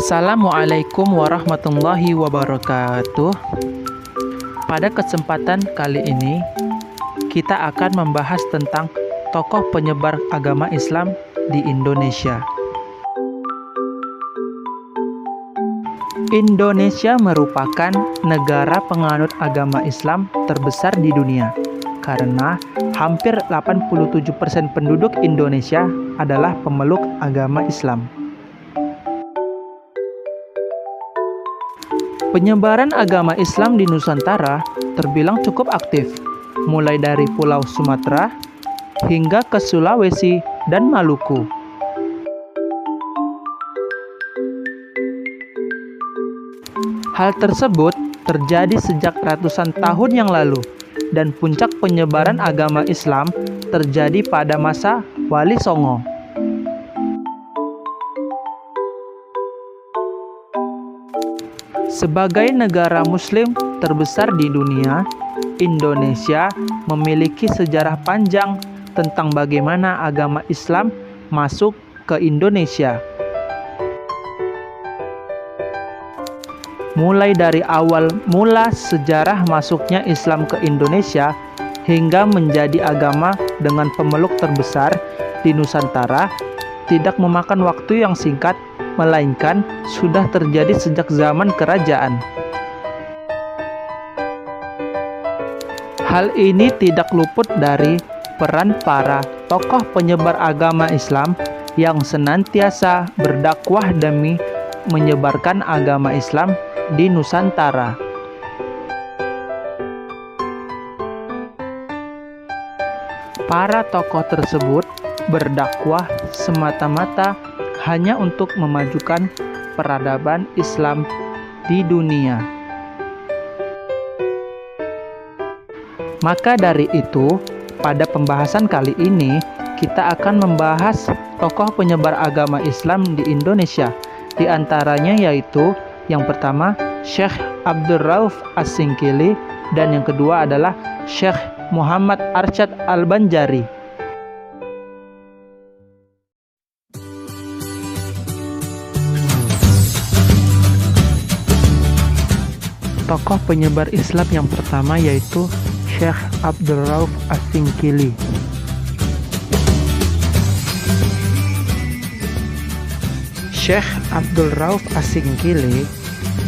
Assalamualaikum warahmatullahi wabarakatuh. Pada kesempatan kali ini, kita akan membahas tentang tokoh penyebar agama Islam di Indonesia. Indonesia merupakan negara penganut agama Islam terbesar di dunia karena hampir 87% penduduk Indonesia adalah pemeluk agama Islam. Penyebaran agama Islam di Nusantara terbilang cukup aktif, mulai dari Pulau Sumatera hingga ke Sulawesi dan Maluku. Hal tersebut terjadi sejak ratusan tahun yang lalu, dan puncak penyebaran agama Islam terjadi pada masa Wali Songo. Sebagai negara Muslim terbesar di dunia, Indonesia memiliki sejarah panjang tentang bagaimana agama Islam masuk ke Indonesia. Mulai dari awal mula sejarah masuknya Islam ke Indonesia hingga menjadi agama dengan pemeluk terbesar di Nusantara, tidak memakan waktu yang singkat, melainkan sudah terjadi sejak zaman kerajaan. Hal ini tidak luput dari peran para tokoh penyebar agama Islam yang senantiasa berdakwah demi menyebarkan agama Islam di Nusantara. Para tokoh tersebut berdakwah semata-mata hanya untuk memajukan peradaban Islam di dunia. Maka dari itu, pada pembahasan kali ini, kita akan membahas tokoh penyebar agama Islam di Indonesia. Di antaranya yaitu yang pertama Syekh Abdul Rauf As-Singkili dan yang kedua adalah Syekh Muhammad Arsyad Al-Banjari. Tokoh penyebar Islam yang pertama yaitu Syekh Abdul Rauf As-Singkili. Syekh Abdul Rauf As-Singkili,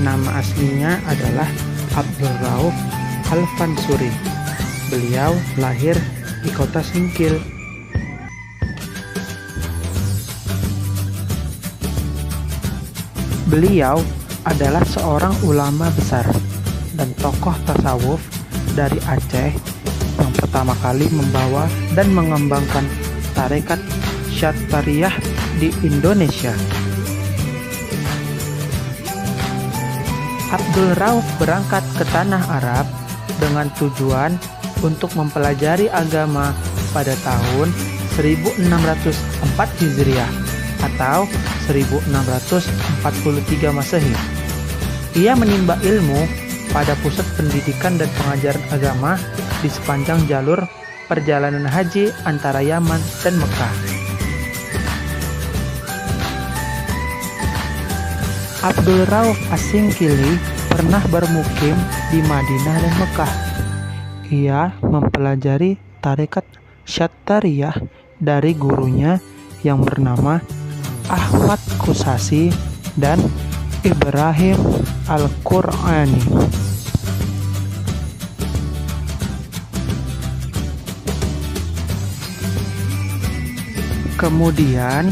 nama aslinya adalah Abdul Rauf Al-Fansuri. Beliau lahir di kota Singkil. Beliau adalah seorang ulama besar dan tokoh tasawuf dari Aceh yang pertama kali membawa dan mengembangkan tarekat Syadtariyah di Indonesia. Abdul Rauf berangkat ke tanah Arab dengan tujuan untuk mempelajari agama pada tahun 1604 Hijriah atau 1643 Masehi. Ia menimba ilmu pada pusat pendidikan dan pengajaran agama di sepanjang jalur perjalanan haji antara Yaman dan Mekah. Abdul Rauf As-Singkili pernah bermukim di Madinah dan Mekah. Ia mempelajari tarekat Syadtariyah dari gurunya yang bernama Ahmad Kusasi dan Ibrahim Al-Qur'ani. Kemudian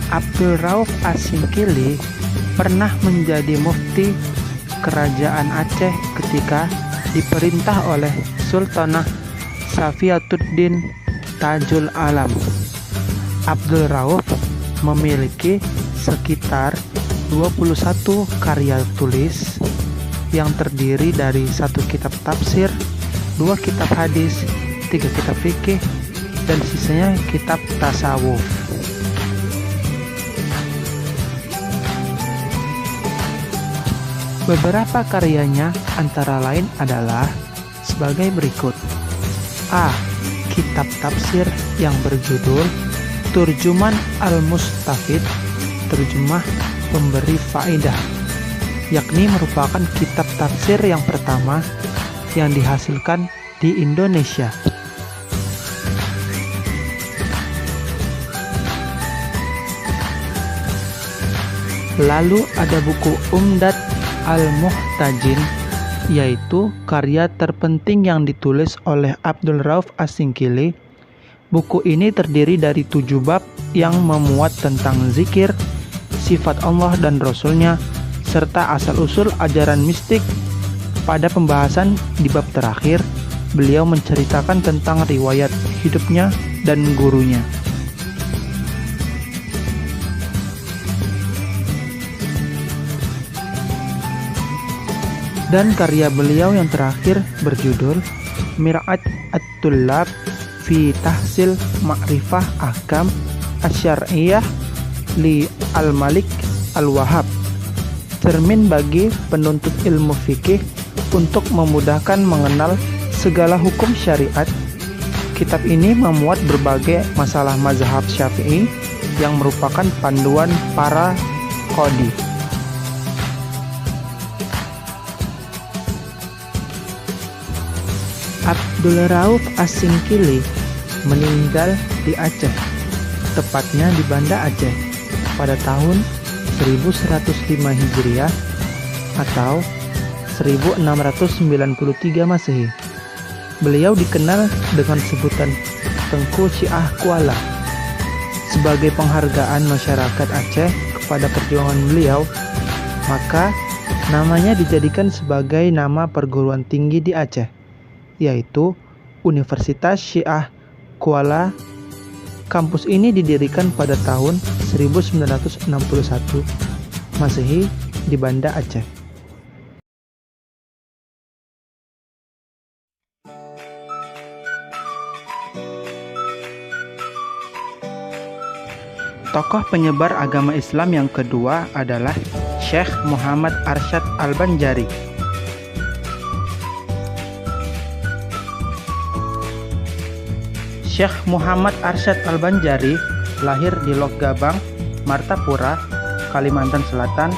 Abdul Rauf As-Singkili pernah menjadi mufti kerajaan Aceh ketika diperintah oleh Sultanah Safiatuddin Tajul Alam. Abdul Rauf memiliki sekitar 21 karya tulis yang terdiri dari 1 kitab tafsir, 2 kitab hadis, 3 kitab fikih, dan sisanya kitab tasawuf. Beberapa karyanya antara lain adalah sebagai berikut. A. Kitab tafsir yang berjudul Turjuman Al-Mustafid, terjemah Pemberi Faedah, yakni merupakan kitab tafsir yang pertama yang dihasilkan di Indonesia. Lalu ada buku Umdat Al-Muhtajin, yaitu karya terpenting yang ditulis oleh Abdul Rauf As-Singkili. Buku ini terdiri dari 7 bab yang memuat tentang zikir, sifat Allah dan Rasul-Nya, serta asal-usul ajaran mistik. Pada pembahasan di bab terakhir, beliau menceritakan tentang riwayat hidupnya dan gurunya. Dan karya beliau yang terakhir berjudul Mir'at At-Tullab fi Tahsil Ma'rifah Ahkam Asy-Syar'iyyah li Al-Malik Al-Wahhab, cermin bagi penuntut ilmu fikih untuk memudahkan mengenal segala hukum syariat. Kitab ini memuat berbagai masalah mazhab Syafi'i yang merupakan panduan para qadhi. Abdul Rauf As-Singkili meninggal di Aceh, tepatnya di Banda Aceh, pada tahun 1105 Hijriah atau 1693 Masehi. Beliau dikenal dengan sebutan Tengku Syiah Kuala. Sebagai penghargaan masyarakat Aceh kepada perjuangan beliau, maka namanya dijadikan sebagai nama perguruan tinggi di Aceh, yaitu Universitas Syiah Kuala. Kampus ini didirikan pada tahun 1961 Masehi di Banda Aceh. Tokoh penyebar agama Islam yang kedua adalah Syekh Muhammad Arsyad Al-Banjari. Syekh Muhammad Arsyad Al-Banjari lahir di Lok Gabang, Martapura, Kalimantan Selatan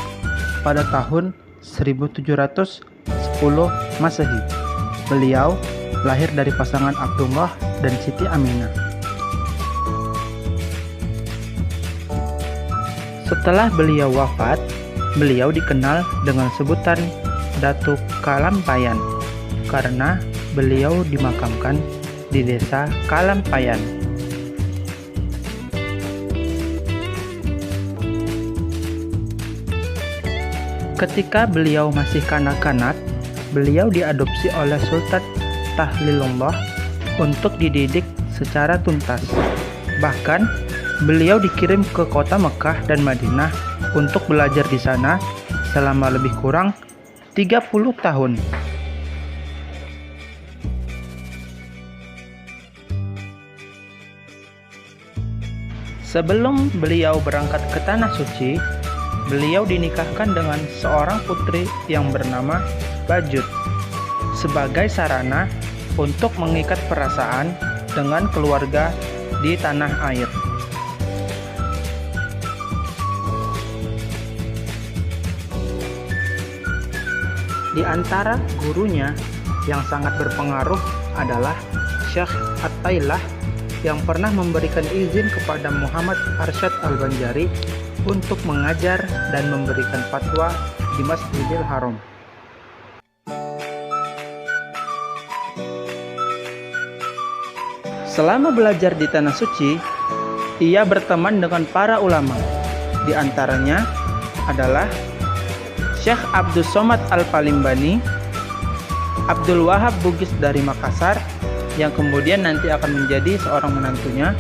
pada tahun 1710 Masehi. Beliau lahir dari pasangan Abdullah dan Siti Aminah. Setelah beliau wafat, beliau dikenal dengan sebutan Datuk Kalampayan karena beliau dimakamkan di desa Kalampayan. Ketika beliau masih kanak-kanak, beliau diadopsi oleh Sultan Tahlilullah untuk dididik secara tuntas. Bahkan, beliau dikirim ke kota Mekah dan Madinah untuk belajar di sana selama lebih kurang 30 tahun. Sebelum beliau berangkat ke Tanah Suci, beliau dinikahkan dengan seorang putri yang bernama Bajut sebagai sarana untuk mengikat perasaan dengan keluarga di tanah air. Di antara gurunya yang sangat berpengaruh adalah Syekh At-Tailah yang pernah memberikan izin kepada Muhammad Arsyad Al-Banjari untuk mengajar dan memberikan fatwa di Masjidil Haram. Selama belajar di Tanah Suci, ia berteman dengan para ulama. Di antaranya adalah Syekh Abdus Somad Al-Palimbani, Abdul Wahab Bugis dari Makassar, yang kemudian nanti akan menjadi seorang menantunya.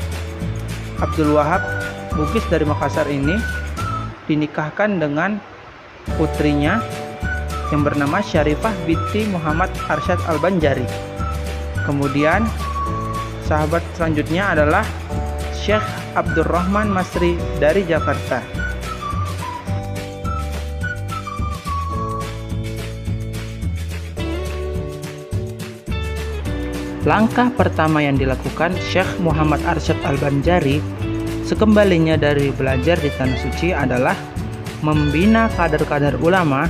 Abdul Wahab Bugis dari Makassar ini dinikahkan dengan putrinya yang bernama Syarifah binti Muhammad Arsyad Al-Banjari. Kemudian sahabat selanjutnya adalah Syekh Abdurrahman Masri dari Jakarta. Langkah pertama yang dilakukan Syekh Muhammad Arsyad Al-Banjari sekembalinya dari belajar di Tanah Suci adalah membina kader-kader ulama,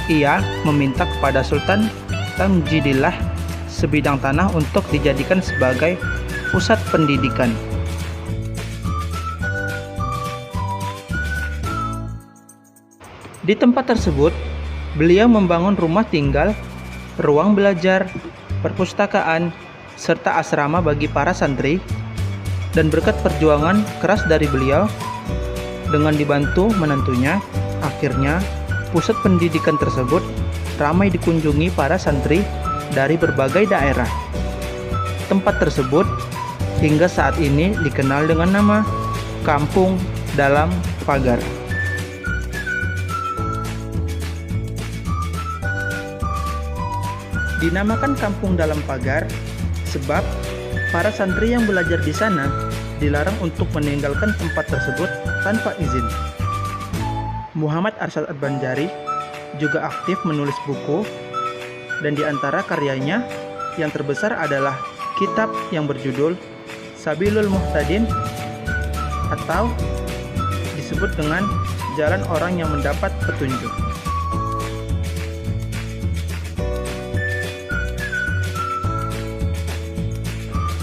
ia meminta kepada Sultan Tamjidillah sebidang tanah untuk dijadikan sebagai pusat pendidikan. Di tempat tersebut, beliau membangun rumah tinggal, ruang belajar, perpustakaan, serta asrama bagi para santri. Dan berkat perjuangan keras dari beliau, dengan dibantu menantunya, akhirnya pusat pendidikan tersebut ramai dikunjungi para santri dari berbagai daerah. Tempat tersebut hingga saat ini dikenal dengan nama Kampung Dalam Pagar. Dinamakan Kampung Dalam Pagar sebab para santri yang belajar di sana dilarang untuk meninggalkan tempat tersebut tanpa izin. Muhammad Arsyad Al-Banjari juga aktif menulis buku, dan di antara karyanya yang terbesar adalah kitab yang berjudul Sabilul Muhtadin, atau disebut dengan Jalan Orang yang Mendapat Petunjuk.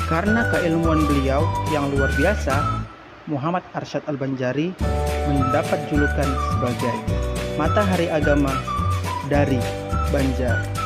Karena keilmuan beliau yang luar biasa, Muhammad Arsyad Al-Banjari mendapat julukan sebagai matahari agama dari Banjar.